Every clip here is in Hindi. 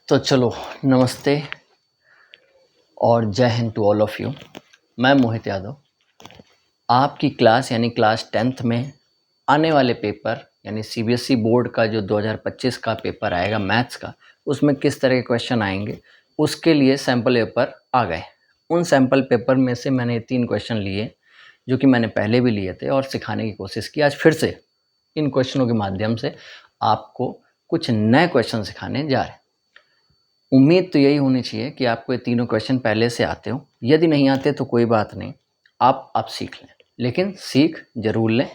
तो चलो, नमस्ते और जय हिंद टू ऑल ऑफ़ यू। मैं मोहित यादव आपकी क्लास यानी क्लास 10th में आने वाले पेपर यानी सीबीएसई बोर्ड का जो 2025 का पेपर आएगा मैथ्स का, उसमें किस तरह के क्वेश्चन आएंगे उसके लिए सैम्पल पेपर आ गए। उन सैम्पल पेपर में से मैंने 3 क्वेश्चन लिए जो कि मैंने पहले भी लिए थे और सिखाने की कोशिश की। आज फिर से इन क्वेश्चनों के माध्यम से आपको कुछ नए क्वेश्चन सिखाने जा रहे हैं। उम्मीद तो यही होनी चाहिए कि आपको ये तीनों क्वेश्चन पहले से आते हो। यदि नहीं आते तो कोई बात नहीं, आप सीख लें, लेकिन सीख ज़रूर लें।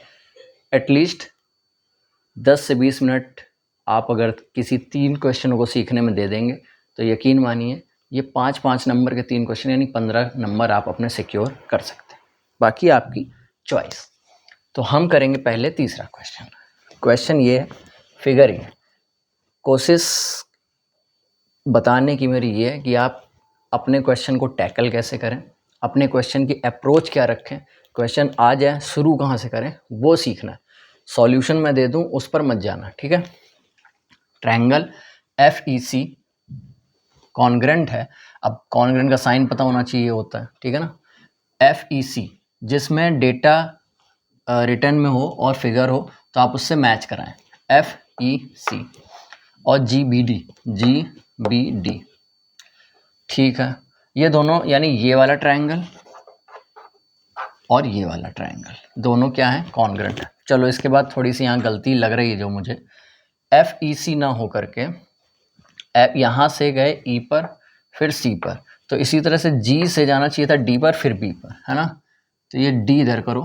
एटलीस्ट 10 से 20 मिनट आप अगर किसी 3 क्वेश्चनों को सीखने में दे देंगे तो यकीन मानिए ये 5-5 नंबर के 3 क्वेश्चन यानी 15 नंबर आप अपने सिक्योर कर सकते हैं। बाकी आपकी चॉइस। तो हम करेंगे पहले तीसरा क्वेश्चन। क्वेश्चन ये है, फिगर ये, कोशिश बताने की मेरी ये है कि आप अपने क्वेश्चन को टैकल कैसे करें, अपने क्वेश्चन की अप्रोच क्या रखें, क्वेश्चन आ जाए शुरू कहाँ से करें वो सीखना है। सॉल्यूशन मैं दे दूं उस पर मत जाना, ठीक है। ट्रायंगल FEC कॉन्ग्रेंट है। अब कॉन्ग्रेंट का साइन पता होना चाहिए होता है, ठीक है ना। FEC जिसमें डेटा रिटर्न में हो और फिगर हो तो आप उससे मैच कराएं। FEC और GBD ठीक है। ये दोनों यानी ये वाला ट्रायंगल और ये वाला ट्रायंगल दोनों क्या है, कॉन्ग्रेंट है। चलो इसके बाद थोड़ी सी यहाँ गलती लग रही है जो मुझे, FEC ना हो करके यहाँ से गए E पर फिर C पर, तो इसी तरह से G से जाना चाहिए था D पर फिर B पर, है ना। तो ये D इधर करो।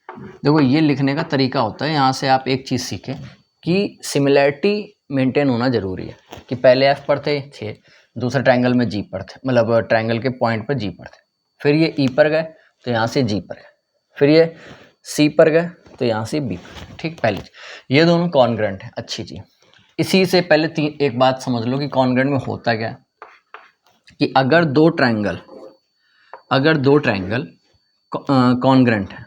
देखो ये लिखने का तरीका होता है, यहाँ से आप एक चीज़ सीखें कि सिमिलैरिटी मेंटेन होना ज़रूरी है कि पहले F पर थे, दूसरे ट्रायंगल में G पर थे, मतलब ट्रायंगल के पॉइंट पर G पर थे, फिर ये E पर गए तो यहाँ से G पर गए, फिर ये C पर गए तो यहाँ से B पर, ठीक। पहले ये दोनों कॉन्ग्रेंट है, अच्छी चीज़। इसी से पहले एक बात समझ लो कि कॉन्ग्रेंट में होता क्या है कि अगर दो ट्रायंगल कॉन्ग्रेंट है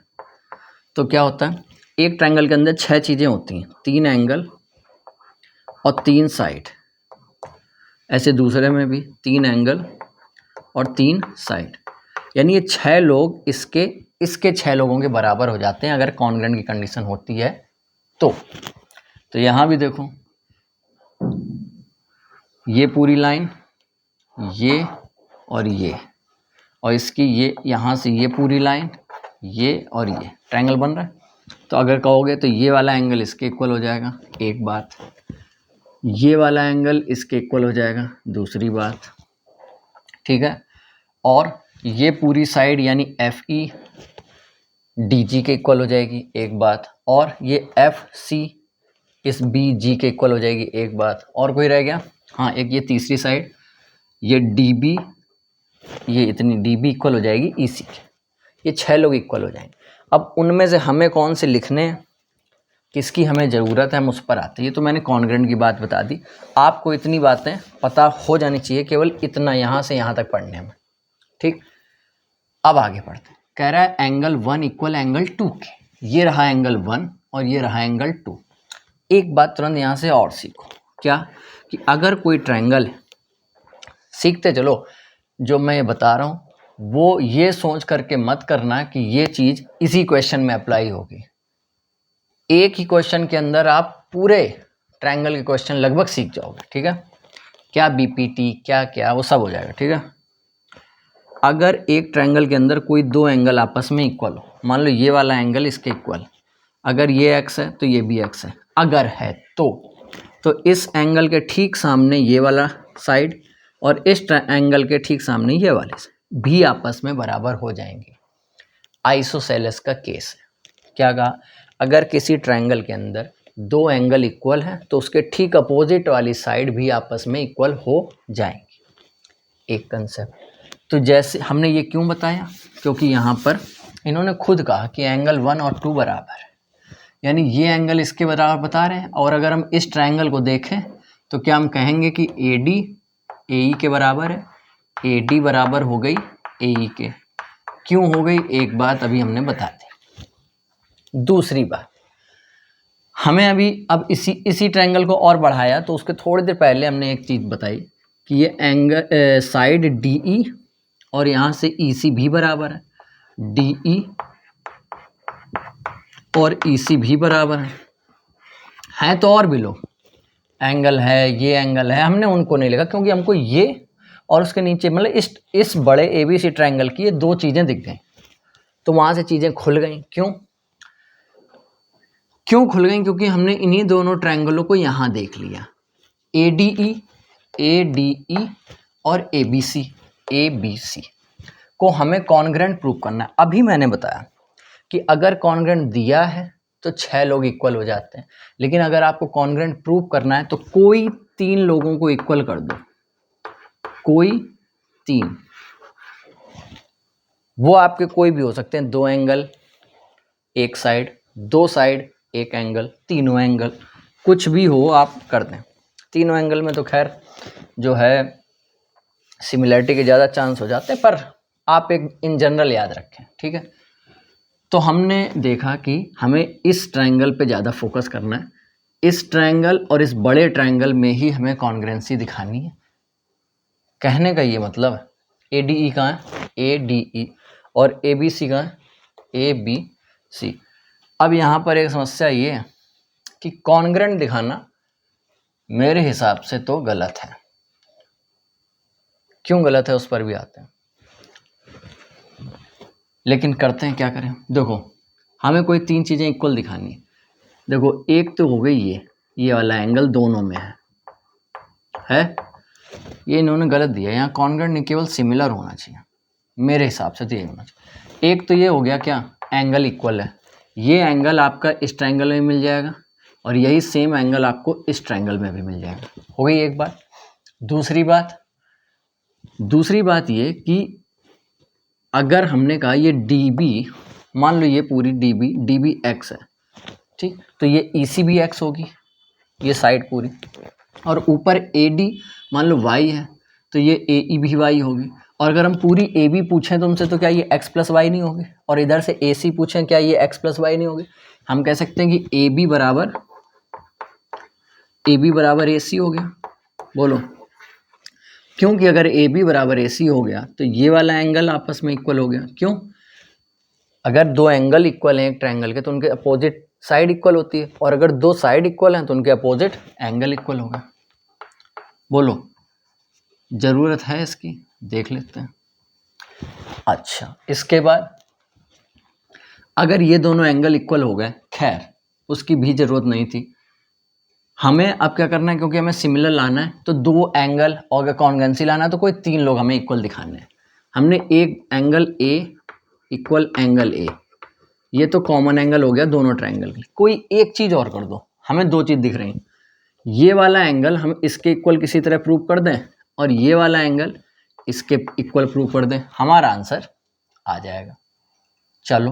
तो क्या होता है, एक ट्रायंगल के अंदर 6 चीज़ें होती हैं, 3 एंगल और 3 साइड। ऐसे दूसरे में भी 3 एंगल और 3 साइड, यानी ये 6 लोग इसके 6 लोगों के बराबर हो जाते हैं अगर कॉन्ग्रेंट की कंडीशन होती है तो यहाँ भी देखो, ये पूरी लाइन, ये और इसकी ये यहाँ से ये पूरी लाइन, ये और ये ट्रायंगल बन रहा है। तो अगर कहोगे तो ये वाला एंगल इसके इक्वल हो जाएगा, एक बात, ये वाला एंगल इसके इक्वल हो जाएगा, दूसरी बात, ठीक है। और ये पूरी साइड यानी FEDG के इक्वल हो जाएगी, एक बात, और ये FC इस BG के इक्वल हो जाएगी, एक बात। और कोई रह गया, हाँ, एक ये तीसरी साइड, ये DB, ये इतनी DB इक्वल हो जाएगी EC के। ये 6 लोग इक्वल हो जाएंगे। अब उनमें से हमें कौन से लिखने हैं, किसकी हमें ज़रूरत है, हम उस पर आते हैं। ये तो मैंने कॉन्ग्रेंट की बात बता दी, आपको इतनी बातें पता हो जानी चाहिए, केवल इतना यहाँ से यहाँ तक पढ़ने में, ठीक। अब आगे पढ़ते हैं। कह रहा है एंगल 1 इक्वल एंगल 2 के। ये रहा एंगल 1 और ये रहा एंगल 2। एक बात तुरंत यहाँ से और सीखो, क्या कि अगर कोई ट्रायंगल है, सीखते चलो, जो मैं ये बता रहा हूँ वो ये सोच करके मत करना कि ये चीज़ इसी क्वेश्चन में अप्लाई होगी। एक ही क्वेश्चन के अंदर आप पूरे ट्रायंगल के क्वेश्चन लगभग सीख जाओगे, ठीक है। क्या BPT क्या वो सब हो जाएगा, ठीक है। अगर एक ट्रायंगल के अंदर कोई 2 एंगल आपस में इक्वल हो, मान लो ये वाला एंगल इसके इक्वल, अगर ये x है तो ये भी x है, अगर है तो इस एंगल के ठीक सामने ये वाला साइड और इस एंगल के ठीक सामने ये वाले साइड भी आपस में बराबर हो जाएंगे। आइसोसेलेस का केस है। क्या कहा, अगर किसी ट्रायंगल के अंदर 2 एंगल इक्वल हैं तो उसके ठीक अपोजिट वाली साइड भी आपस में इक्वल हो जाएंगी। एक कंसेप्ट। तो जैसे हमने ये क्यों बताया, क्योंकि यहाँ पर इन्होंने खुद कहा कि एंगल 1 और 2 बराबर है, यानी ये एंगल इसके बराबर बता रहे हैं। और अगर हम इस ट्रायंगल को देखें तो क्या हम कहेंगे कि AD AE के बराबर है, AD बराबर हो गई AE के। क्यों हो गई, एक बात अभी हमने बता दी। दूसरी बात, हमें अभी अब इसी ट्रायंगल को और बढ़ाया तो उसके थोड़ी देर पहले हमने एक चीज़ बताई कि ये एंगल साइड DE और यहाँ से EC भी बराबर है, DE और EC भी बराबर है तो और भी लोग एंगल है, ये एंगल है, हमने उनको नहीं लिखा क्योंकि हमको ये और उसके नीचे मतलब इस बड़े ABC ट्रायंगल की ये दो चीज़ें दिख गई, तो वहाँ से चीज़ें खुल गई। क्यों खुल गई? क्योंकि हमने इन्हीं दोनों ट्रायंगलों को यहाँ देख लिया, ADE और ABC को हमें कॉन्ग्रेंट प्रूव करना है। अभी मैंने बताया कि अगर कॉन्ग्रेंट दिया है तो 6 लोग इक्वल हो जाते हैं, लेकिन अगर आपको कॉन्ग्रेंट प्रूव करना है तो कोई 3 लोगों को इक्वल कर दो, कोई 3, वो आपके कोई भी हो सकते हैं, 2 एंगल एक साइड, 2 साइड एक एंगल, तीनों एंगल, कुछ भी हो आप कर दें। तीनों एंगल में तो खैर जो है सिमिलरिटी के ज़्यादा चांस हो जाते हैं, पर आप एक इन जनरल याद रखें, ठीक है। तो हमने देखा कि हमें इस ट्रायंगल पे ज़्यादा फोकस करना है, इस ट्रायंगल और इस बड़े ट्रायंगल में ही हमें कॉन्ग्रेंसी दिखानी है। कहने का ये मतलब है ADE कहाँ है, ADE, और ABC कहाँ है, ABC। अब यहाँ पर एक समस्या ये है कि कॉन्ग्रेंट दिखाना मेरे हिसाब से तो गलत है। क्यों गलत है उस पर भी आते हैं, लेकिन करते हैं, क्या करें। देखो हमें कोई 3 चीज़ें इक्वल दिखानी है। देखो एक तो हो गई ये वाला एंगल दोनों में है, ये इन्होंने गलत दिया, यहाँ कॉन्ग्रेंट नहीं केवल सिमिलर होना चाहिए, मेरे हिसाब से तो ये होना चाहिए। एक तो ये हो गया क्या, एंगल इक्वल है, ये एंगल आपका इस ट्रायंगल में मिल जाएगा और यही सेम एंगल आपको इस ट्रायंगल में भी मिल जाएगा, हो गई एक बात। दूसरी बात ये कि अगर हमने कहा ये DB, मान लो ये पूरी DB x है, ठीक, तो ये EC भी x होगी, ये साइड पूरी, और ऊपर AD मान लो y है तो ये AE भी y होगी। और अगर हम पूरी AB पूछें तुमसे तो क्या ये x प्लस वाई नहीं होगी, और इधर से AC पूछें क्या ये x प्लस वाई नहीं होगी। हम कह सकते हैं कि AB बराबर AC हो गया। बोलो, क्योंकि अगर AB बराबर AC हो गया तो ये वाला एंगल आपस में इक्वल हो गया। क्यों? अगर 2 एंगल इक्वल हैं एक ट्रायंगल के तो उनके अपोजिट साइड इक्वल होती है, और अगर 2 साइड इक्वल हैं तो उनके अपोजिट एंगल इक्वल होगा। बोलो, ज़रूरत है इसकी? देख लेते हैं। अच्छा, इसके बाद अगर ये दोनों एंगल इक्वल हो गए, खैर उसकी भी ज़रूरत नहीं थी, हमें अब क्या करना है, क्योंकि हमें सिमिलर लाना है तो 2 एंगल, और अगर कॉन्ग्रेंसी लाना है तो कोई 3 लोग हमें इक्वल दिखाने हैं। हमने एक angle A equal angle A, ये तो कॉमन एंगल हो गया दोनों ट्रायंगल के। कोई एक चीज़ और कर दो, हमें 2 चीज़ दिख रही हैं, ये वाला एंगल हम इसके इक्वल किसी तरह प्रूव कर दें और ये वाला एंगल इसके इक्वल प्रूव कर दें, हमारा आंसर आ जाएगा। चलो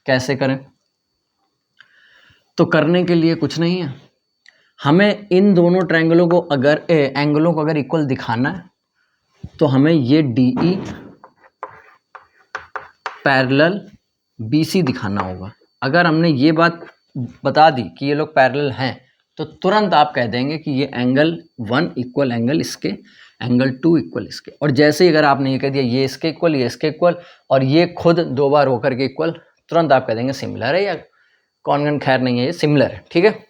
कैसे करें? तो करने के लिए कुछ नहीं है, हमें इन दोनों ट्रायंगलों को एंगलों को अगर इक्वल दिखाना है तो हमें ये DE पैरेलल BC दिखाना होगा। अगर हमने ये बात बता दी कि ये लोग पैरेलल हैं तो तुरंत आप कह देंगे कि ये एंगल 1 इक्वल एंगल इसके, एंगल 2 इक्वल इसके। और जैसे ही अगर आपने ये कह दिया ये इसके इक्वल, ये इसके इक्वल, और ये खुद 2 बार होकर के इक्वल, तुरंत आप कह देंगे सिमिलर है, या कॉन्ग्रेंट खैर नहीं है, ये सिमिलर है। ठीक है,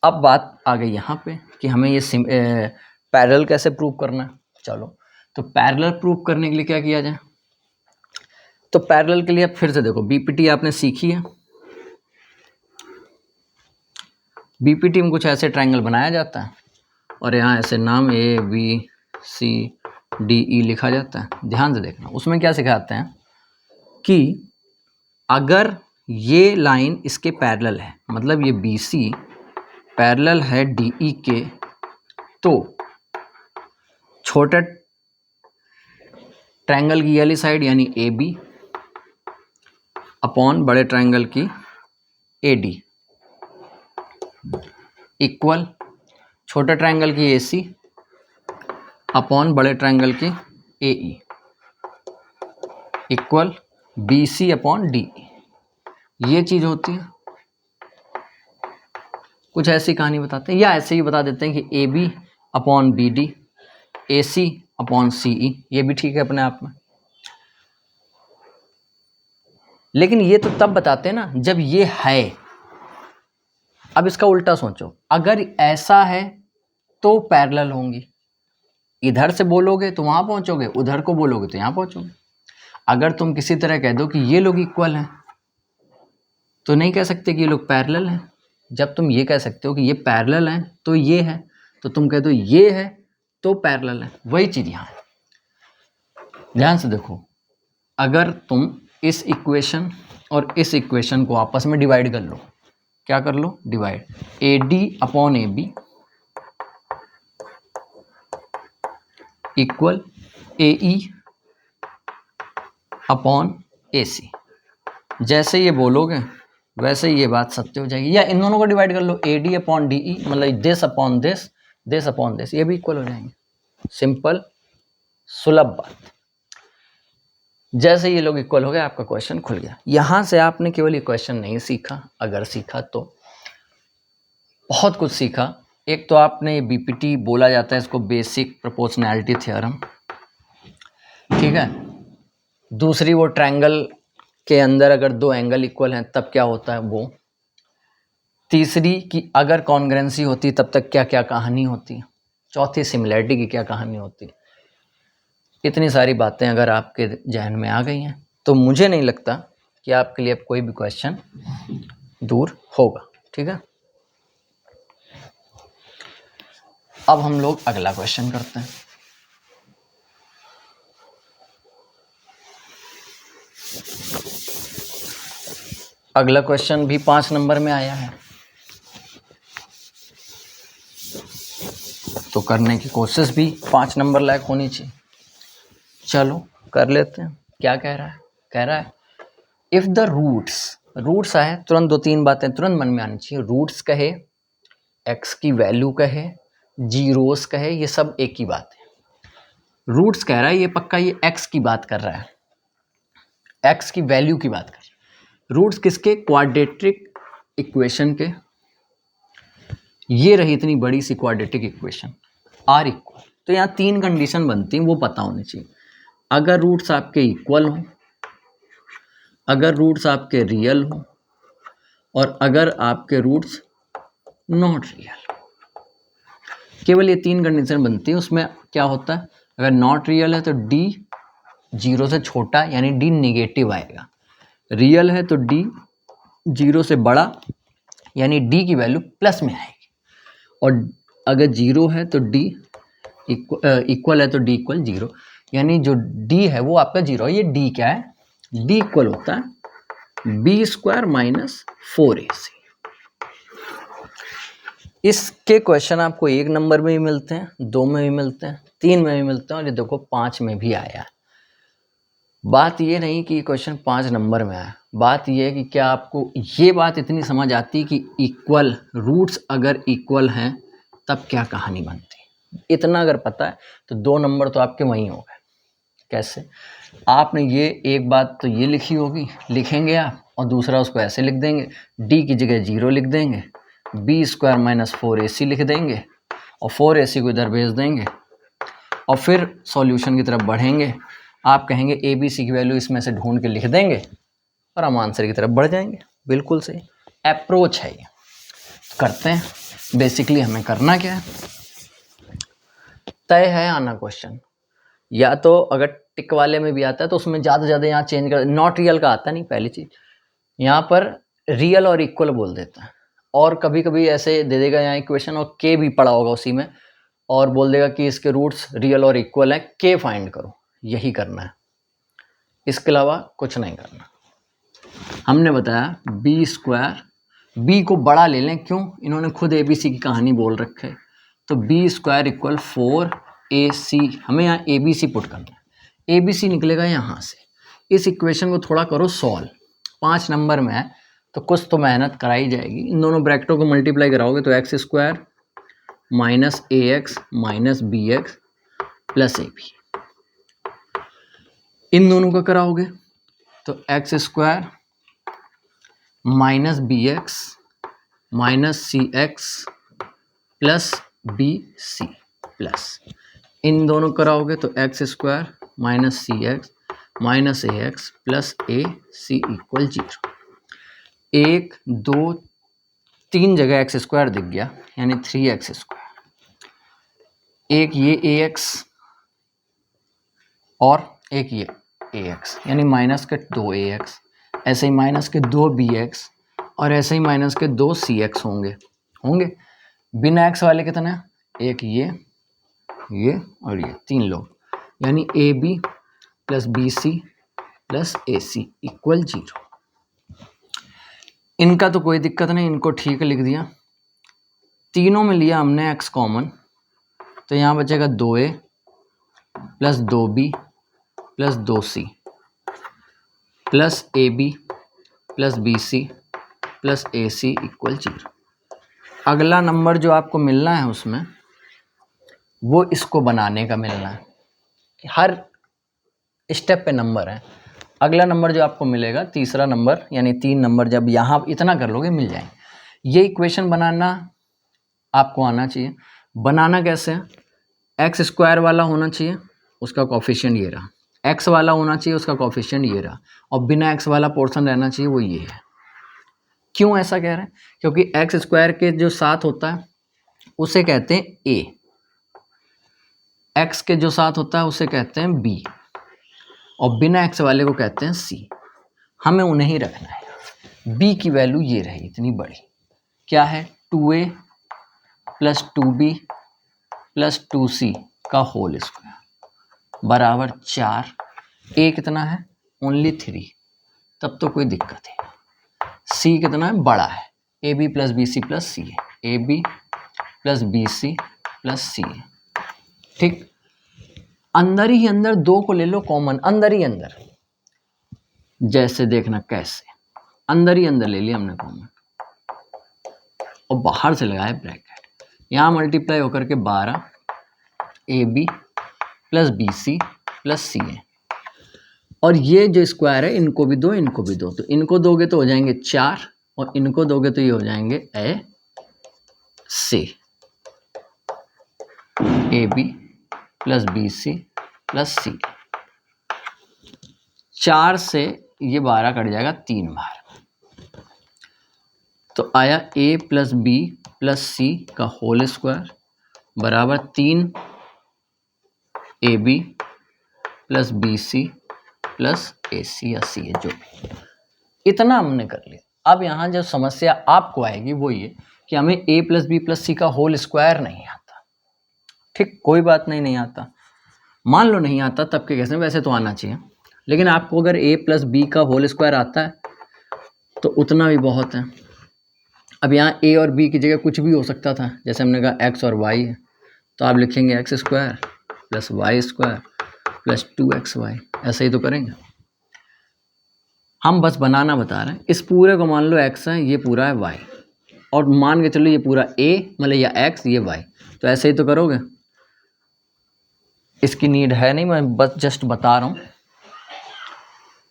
अब बात आ गई यहाँ पे कि हमें ये पैरेलल कैसे प्रूव करना है। चलो, तो पैरेलल प्रूव करने के लिए क्या किया जाए? तो पैरेलल के लिए फिर से देखो, BPT आपने सीखी है। BPT में कुछ ऐसे ट्रायंगल बनाया जाता है और यहाँ ऐसे नाम ABCDE लिखा जाता है। ध्यान से देखना, उसमें क्या सिखाते हैं कि अगर ये लाइन इसके पैरेलल है, मतलब ये BC पैरेलल है DE के, तो छोटे ट्रायंगल की वाली साइड यानी AB अपॉन बड़े ट्रायंगल की AD इक्वल छोटे ट्रायंगल की AC अपॉन बड़े ट्रायंगल की AE equal BC upon DE। ये चीज़ होती है। कुछ ऐसी कहानी बताते हैं, या ऐसे ही बता देते हैं कि AB upon BD AC upon CE, ये भी ठीक है अपने आप में। लेकिन ये तो तब बताते हैं ना जब ये है। अब इसका उल्टा सोचो, अगर ऐसा है तो पैरेलल होंगी। इधर से बोलोगे तो वहां पहुंचोगे, उधर को बोलोगे तो यहां पहुंचोगे। अगर तुम किसी तरह कह दो कि ये लोग इक्वल हैं तो नहीं कह सकते कि ये लोग पैरेलल हैं। जब तुम ये कह सकते हो कि ये पैरेलल हैं तो ये है, तो तुम कह दो ये है तो पैरेलल है। वही चीज यहां है। ध्यान से देखो, अगर तुम इस इक्वेशन और इस इक्वेशन को आपस में डिवाइड कर लो, क्या कर लो, divide, AD upon AB equal AE upon AC। जैसे ये बोलोगे वैसे ये बात सत्य हो जाएगी। या इन दोनों को डिवाइड कर लो, AD अपॉन DE, मतलब this upon this, this upon this, ये भी इक्वल हो जाएंगे। सिंपल सुलभ बात। जैसे ये लोग इक्वल हो गए, आपका क्वेश्चन खुल गया। यहां से आपने केवल ये क्वेश्चन नहीं सीखा, अगर सीखा तो बहुत कुछ सीखा। एक तो आपने BPT बोला जाता है इसको, बेसिक प्रोपोर्शनैलिटी थ्योरम, ठीक है। दूसरी वो ट्रायंगल के अंदर अगर दो एंगल इक्वल हैं तब क्या होता है वो। तीसरी कि अगर कॉन्ग्रेंसी होती तब तक क्या क्या कहानी होती। चौथी सिमिलैरिटी की क्या कहानी होती। इतनी सारी बातें अगर आपके जहन में आ गई हैं तो मुझे नहीं लगता कि आपके लिए अब कोई भी क्वेश्चन दूर होगा, ठीक है। अब हम लोग अगला क्वेश्चन करते हैं। अगला क्वेश्चन भी 5 नंबर में आया है, तो करने की कोशिश भी 5 नंबर लायक होनी चाहिए। चलो कर लेते हैं। क्या कह रहा है, कह रहा है इफ द रूट्स आए, तुरंत 2-3 बातें तुरंत मन में आनी चाहिए। रूट्स कहे, एक्स की वैल्यू कहे, जीरोस कहे, ये सब एक ही बात है। रूट्स कह रहा है, ये पक्का ये एक्स की बात कर रहा है, एक्स की वैल्यू की बात कर रहा है। रूट्स किसके, क्वाड्रेटिक इक्वेशन के। ये रही इतनी बड़ी सी क्वाड्रेटिक इक्वेशन, आर इक्वल। तो यहाँ 3 कंडीशन बनती हैं, वो पता होनी चाहिए। अगर रूट्स आपके इक्वल हो, अगर रूट्स आपके रियल हो, और अगर आपके रूट्स नॉट रियल। केवल ये 3 कंडीशन बनती है। उसमें क्या होता है, अगर नॉट रियल है तो d 0 से छोटा यानी d निगेटिव आएगा। रियल है तो d 0 से बड़ा यानी d की वैल्यू प्लस में आएगी। और अगर 0 है तो d इक्वल है तो d इक्वल 0, यानी जो d है वो आपका 0 है। ये d क्या है, d इक्वल होता है b² माइनस 4ac। इसके क्वेश्चन आपको 1 नंबर में भी मिलते हैं, 2 में भी मिलते हैं, 3 में भी मिलते हैं, और ये देखो 5 में भी आया है। बात ये नहीं कि क्वेश्चन 5 नंबर में आया, बात ये है कि क्या आपको ये बात इतनी समझ आती कि इक्वल रूट्स अगर इक्वल हैं तब क्या कहानी बनती है। इतना अगर पता है तो 2 नंबर तो आपके वहीं हो गए। कैसे, आपने ये एक बात तो ये लिखी होगी, लिखेंगे आप, और दूसरा उसको ऐसे लिख देंगे, d की जगह 0 लिख देंगे, b² माइनस 4ac लिख देंगे, और 4ac को इधर भेज देंगे, और फिर सॉल्यूशन की तरफ बढ़ेंगे। आप कहेंगे ABC की वैल्यू इसमें से ढूंढ के लिख देंगे और हम आंसर की तरफ बढ़ जाएंगे। बिल्कुल सही अप्रोच है ये। करते हैं। बेसिकली हमें करना क्या है, तय है आना क्वेश्चन, या तो अगर टिक वाले में भी आता है तो उसमें ज़्यादा से ज़्यादा यहाँ चेंज कर, नॉट रियल का आता नहीं पहली चीज़, यहाँ पर रियल और इक्वल बोल देता है, और कभी कभी ऐसे दे देगा यहाँ इक्वेशन और के भी पड़ा होगा उसी में, और बोल देगा कि इसके रूट्स रियल और इक्वल है, के फाइंड करो। यही करना है, इसके अलावा कुछ नहीं करना। हमने बताया b², b को बड़ा ले लें, क्यों, इन्होंने खुद ABC की कहानी बोल रखे, तो b² इक्वल 4ac। हमें यहाँ ABC पुट करना है, ABC निकलेगा यहाँ से। इस इक्वेशन को थोड़ा करो सॉल्व, 5 नंबर में है तो कुछ तो मेहनत कराई जाएगी। इन दोनों ब्रैकेटों को मल्टीप्लाई कराओगे तो x² minus ax minus bx plus ab, इन दोनों का कराओगे तो x² minus bx minus c x plus b c plus, इन दोनों कराओगे तो x square minus c x minus a x plus a c equal 0। 1 2 3 जगह एक्स स्क्वायर दिख गया, यानी 3x स्क्वायर। एक ये ए एक्स और एक ये ए एक्स, यानी माइनस के 2 ए एक्स, ऐसे ही माइनस के 2 बी एक्स और ऐसे ही माइनस के 2 सी एक्स होंगे। बिना एक्स वाले कितने, एक ये और ये 3 लोग, यानी a b plus b c plus a c equal 0। इनका तो कोई दिक्कत नहीं, इनको ठीक लिख दिया। तीनों में लिया हमने एक्स कॉमन, तो यहाँ बचेगा 2a plus 2b plus 2c plus a b plus b c plus a c equal 0। अगला नंबर जो आपको मिलना है उसमें वो इसको बनाने का मिलना है। हर स्टेप पे नंबर है। अगला नंबर जो आपको मिलेगा, तीसरा नंबर, यानी 3 नंबर जब यहाँ इतना कर लोगे मिल जाएंगे। ये इक्वेशन बनाना आपको आना चाहिए। बनाना कैसे है, एक्स स्क्वायर वाला होना चाहिए, उसका कोफिशिएंट ये रहा, एक्स वाला होना चाहिए, उसका कोफिशिएंट ये रहा, और बिना एक्स वाला पोर्शन रहना चाहिए, वो ये है। क्यों ऐसा कह रहे हैं, क्योंकि एक्स स्क्वायर के जो साथ होता है उसे कहते हैं ए, एक्स के जो साथ होता है उसे कहते हैं बी, और बिना एक्स वाले को कहते हैं सी। हमें उन्हें ही रखना है। बी की वैल्यू ये रही इतनी बड़ी, क्या है, 2a plus 2b plus 2c का होल स्क्वायर बराबर 4। ए कितना है, ओनली 3, तब तो कोई दिक्कत है। सी कितना है, बड़ा है, a b plus b c plus c है, a b plus b c plus c है। ठीक, अंदर ही अंदर 2 को ले लो कॉमन, अंदर ही अंदर, जैसे देखना कैसे, अंदर ही अंदर ले लिया हमने कॉमन और बाहर से लगाया ब्रैकेट, यहाँ मल्टीप्लाई होकर के 12 a b plus b c plus c है, और ये जो स्क्वायर है इनको भी दो, इनको भी दो, तो इनको दोगे तो हो जाएंगे 4 और इनको दोगे तो ये हो जाएंगे a c, a b plus b c plus c. 4 से ये 12 कट जाएगा 3 बार, तो आया a plus b plus c का होल स्क्वायर बराबर 3 a b plus b c plus a c या सी है जो भी। इतना हमने कर लिया। अब यहाँ जो समस्या आपको आएगी वो ये कि हमें a plus b plus c का होल स्क्वायर नहीं आता। ठीक, कोई बात नहीं, नहीं आता, मान लो नहीं आता, तब के कैसे, वैसे तो आना चाहिए, लेकिन आपको अगर a प्लस बी का होल स्क्वायर आता है तो उतना भी बहुत है। अब यहाँ a और b की जगह कुछ भी हो सकता था, जैसे हमने कहा x और y है, तो आप लिखेंगे x square plus y square plus 2xy, ऐसे ही तो करेंगे। हम बस बनाना बता रहे हैं। इस पूरे को मान लो x है, ये पूरा है y, और मान के चलो ये पूरा a मतलब या x ये y, तो ऐसे ही तो करोगे। इसकी नीड है नहीं, मैं बस जस्ट बता रहा हूँ,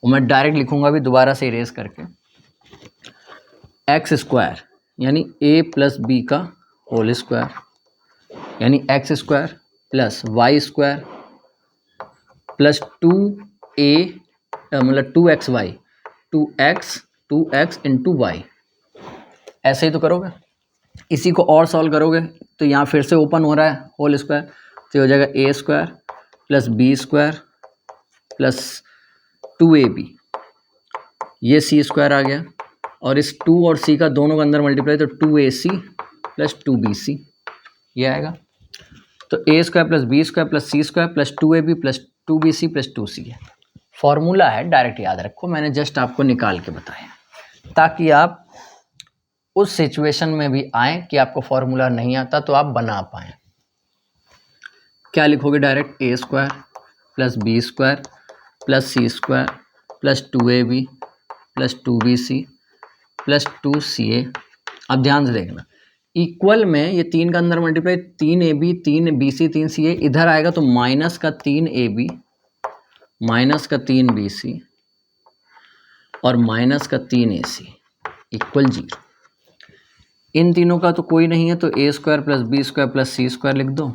और मैं डायरेक्ट लिखूंगा भी दोबारा से इरेज करके। एक्स स्क्वायर यानी a प्लस बी का होल स्क्वायर यानी x square plus y square plus 2a मतलब 2xy 2x इंटू वाई, ऐसे ही तो करोगे। इसी को और सॉल्व करोगे तो यहाँ फिर से ओपन हो रहा है होल स्क्वायर, तो हो जाएगा a square plus b square plus 2ab, ये c स्क्वायर आ गया, और इस 2 और c का दोनों का अंदर मल्टीप्लाई तो 2ac प्लस 2bc ये आएगा। तो a square plus b square plus c square plus 2ab plus 2bc plus 2c है। फॉर्मूला है, डायरेक्ट याद रखो, मैंने जस्ट आपको निकाल के बताया ताकि आप उस सिचुएशन में भी आए कि आपको फॉर्मूला नहीं आता तो आप बना पाएँ। क्या लिखोगे, direct a square plus b square plus c square plus 2ab plus 2bc plus 2ca। अब ध्यान से देखना, इक्वल में ये 3 का अंदर मल्टीप्लाई 3ab 3bc 3ca, इधर आएगा तो माइनस का 3ab माइनस का 3bc और माइनस का 3ac इक्वल 0। इन तीनों का तो कोई नहीं है, तो a square plus b square plus c square लिख दो।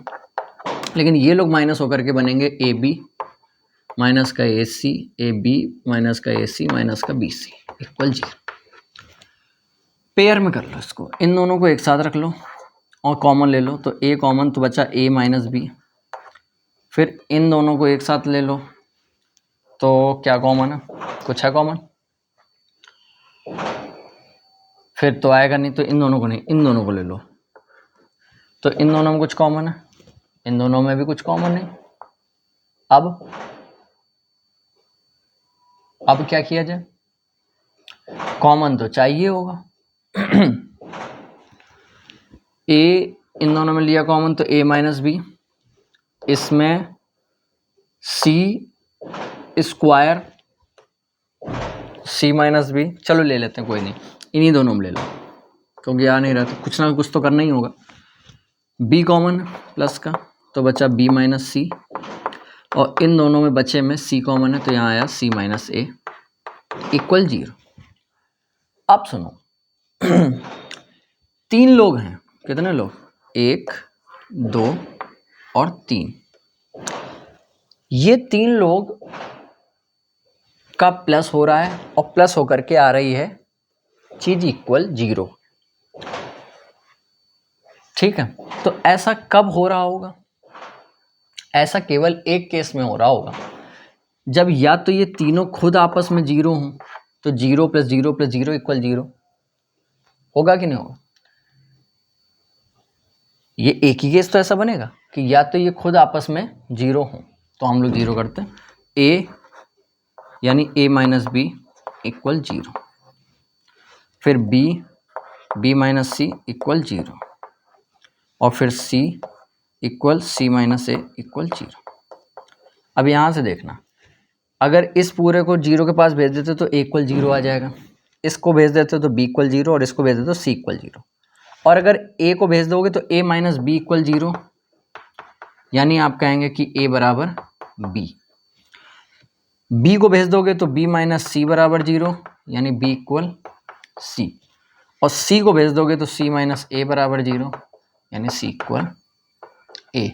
लेकिन ये लोग माइनस होकर के बनेंगे ए बी माइनस का ए सी, ए बी माइनस का ए सी माइनस का बी सी इक्वल 0। पेयर में कर लो इसको, इन दोनों को एक साथ रख लो और कॉमन ले लो, तो ए कॉमन तो बचा ए माइनस बी। फिर इन दोनों को एक साथ ले लो, तो क्या कॉमन है, कुछ है कॉमन, फिर तो आएगा नहीं, तो इन दोनों को नहीं, इन दोनों को ले लो, तो इन दोनों में कुछ कॉमन है, इन दोनों में भी कुछ कॉमन नहीं। अब क्या किया जाए, कॉमन तो चाहिए होगा। ए इन दोनों में लिया कॉमन, तो ए माइनस बी, इसमें सी स्क्वायर सी माइनस बी, चलो ले लेते हैं, कोई नहीं, इन्हीं दोनों में ले लो, क्योंकि आ नहीं रहा तो कुछ ना कुछ तो करना ही होगा। बी कॉमन प्लस का, तो बचा बी माइनस सी, और इन दोनों में बचे में सी कॉमन है, तो यहाँ आया सी माइनस ए इक्वल 0। अब सुनो, 3 लोग हैं, कितने लोग, 1 2 और 3, ये 3 लोग का प्लस हो रहा है और प्लस होकर के आ रही है चीज इक्वल 0। ठीक है, तो ऐसा कब हो रहा होगा, ऐसा केवल एक केस में हो रहा होगा, जब या तो ये तीनों खुद आपस में 0 हों, तो 0 + 0 + 0 इक्वल 0 होगा कि नहीं होगा। ये एक ही केस तो ऐसा बनेगा कि या तो ये खुद आपस में 0 हों, तो हम लोग 0 करते हैं, ए यानी ए माइनस बी इक्वल 0, फिर बी माइनस सी इक्वल 0, और फिर सी इक्वल सी माइनस ए इक्वल 0। अब यहाँ से देखना, अगर इस पूरे को 0 के पास भेज देते तो ए इक्वल 0 आ जाएगा, इसको भेज देते तो बी इक्वल 0, और इसको भेज देते तो सी इक्वल 0, और अगर ए को भेज दोगे तो ए माइनस बी इक्वल 0, यानी आप कहेंगे कि ए बराबर बी को भेज दोगे तो बी माइनस सी बराबर 0, यानी बी इक्वल सी, और सी को भेज दोगे तो सी माइनस ए बराबर 0, यानी सी इक्वल ए।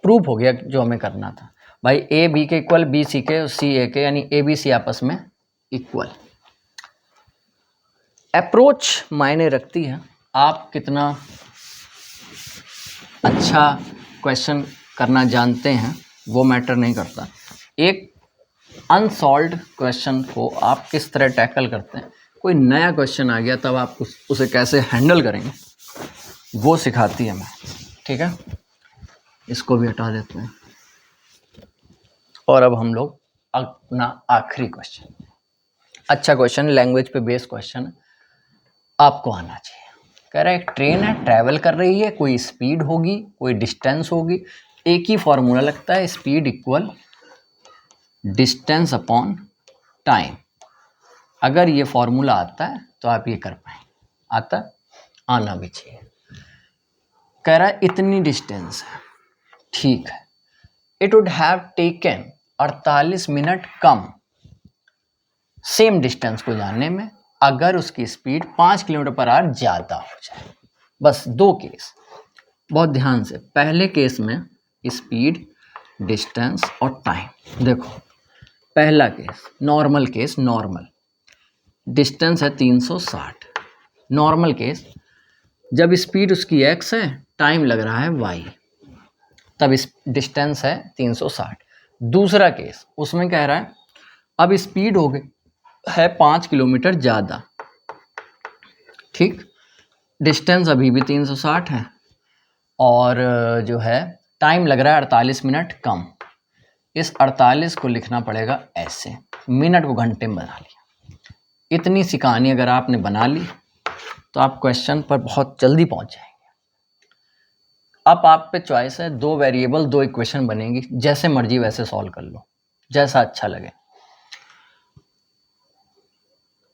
प्रूफ हो गया जो हमें करना था भाई, ए बी के इक्वल, बी सी के, सी ए के, यानी ए बी सी आपस में इक्वल। अप्रोच मायने रखती है, आप कितना अच्छा क्वेश्चन करना जानते हैं वो मैटर नहीं करता, एक अनसॉल्व्ड क्वेश्चन को आप किस तरह टैकल करते हैं, कोई नया क्वेश्चन आ गया तब आप उसे कैसे हैंडल करेंगे वो सिखाती है मैं। ठीक है, इसको भी हटा देते हैं, और अब हम लोग अपना आखिरी क्वेश्चन, अच्छा क्वेश्चन, लैंग्वेज पे बेस्ड क्वेश्चन आपको आना चाहिए। कह रहा है एक ट्रेन है, ट्रैवल कर रही है, कोई स्पीड होगी कोई डिस्टेंस होगी, एक ही फॉर्मूला लगता है, speed equal distance upon time. अगर ये फॉर्मूला आता है तो आप ये कर पाएंगे, आता आना भी चाहिए। कह रहा है इतनी डिस्टेंस है, ठीक है, it would have taken 48 minute come same distance को जानने में अगर उसकी स्पीड 5 किलोमीटर/आवर ज़्यादा हो जाए। बस 2 केस, बहुत ध्यान से, पहले केस में स्पीड, डिस्टेंस और टाइम। देखो पहला case normal case, normal distance है 360, नॉर्मल केस, जब स्पीड उसकी x है, टाइम लग रहा है y, तब इस डिस्टेंस है 360। दूसरा केस, उसमें कह रहा है अब स्पीड हो गई है 5 किलोमीटर ज़्यादा, ठीक, डिस्टेंस अभी भी 360 है, और जो है टाइम लग रहा है 48 मिनट कम। इस 48 को लिखना पड़ेगा ऐसे, मिनट को घंटे में बना लिया। इतनी सी कहानी अगर आपने बना ली तो आप क्वेश्चन पर बहुत जल्दी पहुंच जाएंगे। अब आप पे चॉइस है, 2 वेरिएबल 2 इक्वेशन बनेंगी, जैसे मर्जी वैसे सॉल्व कर लो, जैसा अच्छा लगे।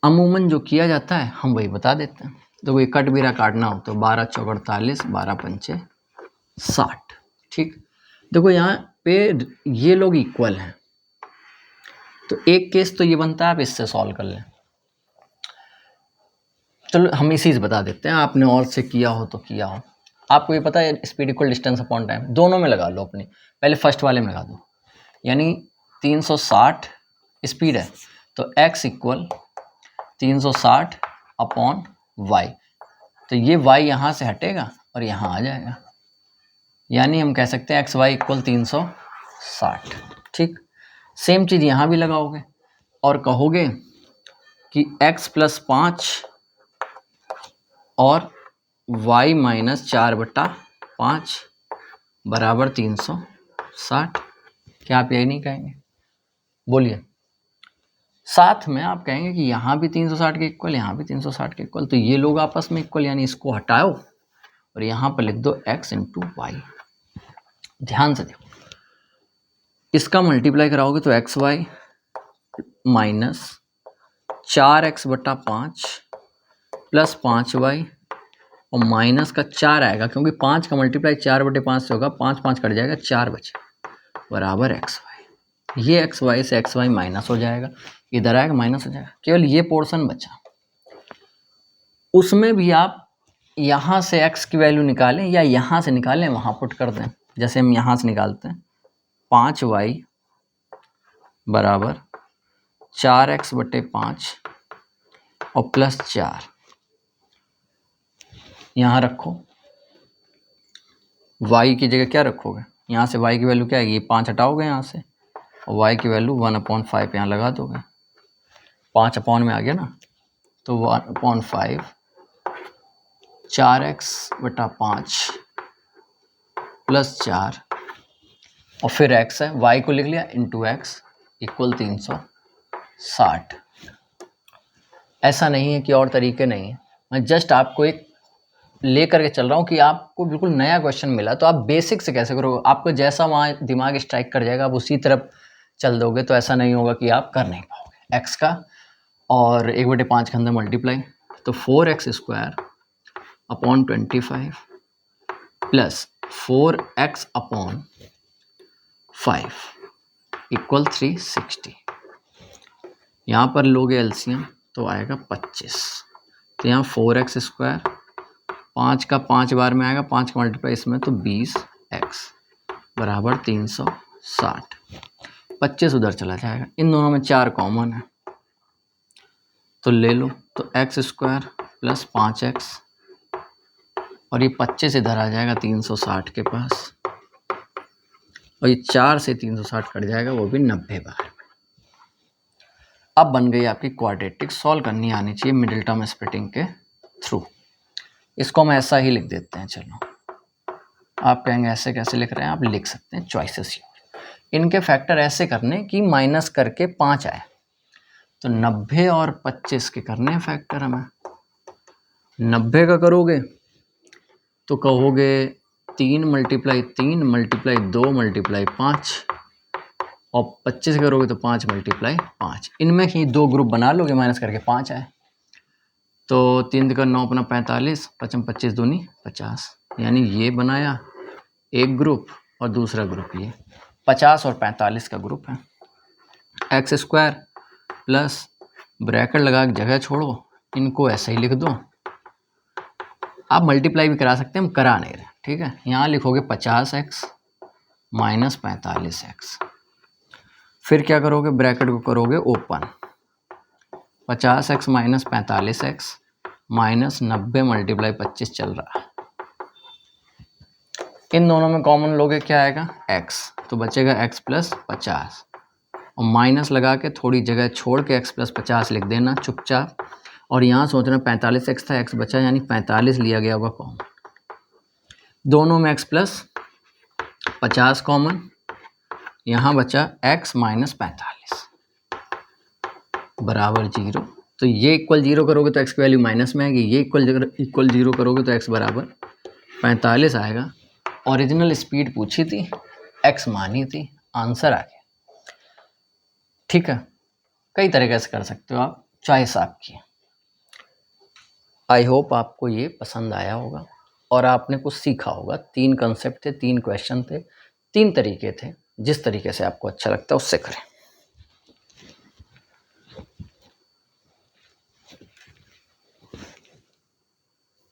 अमूमन जो किया जाता है हम वही बता देते हैं। तो कोई कट भी रहा काटना हो तो 12 × 4 = 48, 12 × 5 = 60। ठीक, देखो यहाँ पे ये लोग इक्वल हैं, तो एक केस तो ये बनता है आप इससे सॉल्व कर लें। चलो हम इसी से बता देते हैं, आपने और से किया हो तो किया हो। आपको ये पता है speed equal distance upon time, दोनों में लगा लो अपनी, पहले फर्स्ट वाले में लगा दो। यानी 360 स्पीड है तो x इक्वल 360 अपॉन वाई, तो ये y यहाँ से हटेगा और यहाँ आ जाएगा, यानी हम कह सकते हैं XY इक्वल 360। ठीक, सेम चीज़ यहाँ भी लगाओगे और कहोगे कि x प्लस 5 और y माइनस 4/5 बराबर 360। क्या आप यही नहीं कहेंगे? बोलिए। साथ में आप कहेंगे कि यहाँ भी 360 के इक्वल, यहाँ भी 360 के इक्वल, तो ये लोग आपस में इक्वल, यानी इसको हटाओ और यहाँ पर लिख दो x इंटू वाई। ध्यान से देखो, इसका मल्टीप्लाई कराओगे तो XY minus 4x/5 plus 5y और माइनस का 4 आएगा, क्योंकि 5 का मल्टीप्लाई 4/5 से होगा, 5 5 कट जाएगा, 4 बचे बराबर XY। ये XY से XY माइनस हो जाएगा, इधर आएगा माइनस हो जाएगा, केवल ये पोर्शन बचा। उसमें भी आप यहाँ से x की वैल्यू निकालें या यहाँ से निकालें, वहाँ पुट कर दें। जैसे हम यहाँ से निकालते हैं 5y बराबर 4x/5 और प्लस 4 यहाँ रखो, y की जगह क्या रखोगे, यहाँ से y की वैल्यू क्या आएगी, 5 हटाओगे यहाँ से और y की वैल्यू 1/5 यहाँ लगा दोगे, 5 अपॉन में आ गया ना, तो 1/5 4x/5 प्लस 4 और फिर x है, y को लिख लिया इंटू x इक्वल 360। ऐसा नहीं है कि और तरीके नहीं है, मैं जस्ट आपको एक ले करके चल रहा हूँ कि आपको बिल्कुल नया क्वेश्चन मिला तो आप बेसिक से कैसे करोगे, आपको जैसा वहाँ दिमाग स्ट्राइक कर जाएगा आप उसी तरफ चल दोगे, तो ऐसा नहीं होगा कि आप कर नहीं पाओगे। x का और 1/5 के अंदर मल्टीप्लाई, तो 4x² upon 25 plus 4x upon 5 equal 360। यहाँ पर लोगे एलसीएम तो आएगा 25, तो यहाँ 4x², 5 का 5 बार में आएगा, 5 का मल्टीप्लाई इसमें तो 20x बराबर 360। 25 उधर चला जाएगा, इन दोनों में 4 कॉमन है तो ले लो, तो x² प्लस 5x और ये 25 इधर आ जाएगा 360 के पास, और ये 4 से 360 कट जाएगा, वो भी 90 बार। अब बन गई आपकी क्वाड्रेटिक, सॉल्व करनी आनी चाहिए मिडिल टर्म स्प्लिटिंग के थ्रू। इसको हम ऐसा ही लिख देते हैं। चलो, आप कहेंगे ऐसे कैसे लिख रहे हैं, आप लिख सकते हैं चॉइसेस। इनके फैक्टर ऐसे करने कि माइनस करके 5 आए, तो 90 और 25 के करने हैं फैक्टर हमें। 90 का करोगे तो कहोगे 3 × 3 × 2 × 5 और 25 करोगे तो 5 × 5। इनमें ही 2 ग्रुप बना लोगे, माइनस करके 5 आए तो 3 × 9 = 45, 5 25 दूनी 50, यानी ये बनाया एक ग्रुप और दूसरा ग्रुप ये 50 और 45 का ग्रुप है। x² प्लस ब्रैकेट लगा के जगह छोड़ो, इनको ऐसे ही लिख दो। आप मल्टीप्लाई भी करा सकते हैं, हम करा नहीं रहे, ठीक है। यहाँ लिखोगे 50x माइनस 45x, फिर क्या करोगे, ब्रैकेट को करोगे open, 50x minus 45x minus 90 × 25 चल रहा है। इन दोनों में कॉमन लोगे क्या आएगा, x, तो बचेगा x प्लस 50 और माइनस लगा के थोड़ी जगह छोड़ के x प्लस 50 लिख देना चुपचाप। और यहाँ सोच रहे 45x था, x बचा, यानी 45 लिया गया होगा कॉमन। दोनों में x प्लस 50 कॉमन, यहाँ बचा x माइनस 45 बराबर 0। तो ये इक्वल 0 करोगे तो x की वैल्यू माइनस में आएगी, ये इक्वल 0 करोगे तो x बराबर 45 आएगा। ओरिजिनल स्पीड पूछी थी, x मानी थी, आंसर आ गया। ठीक है, कई तरीके से कर सकते हो आप, चॉइस आपकी। आई होप आपको ये पसंद आया होगा और आपने कुछ सीखा होगा। 3 कंसेप्ट थे, 3 क्वेश्चन थे, 3 तरीके थे, जिस तरीके से आपको अच्छा लगता है उससे करें।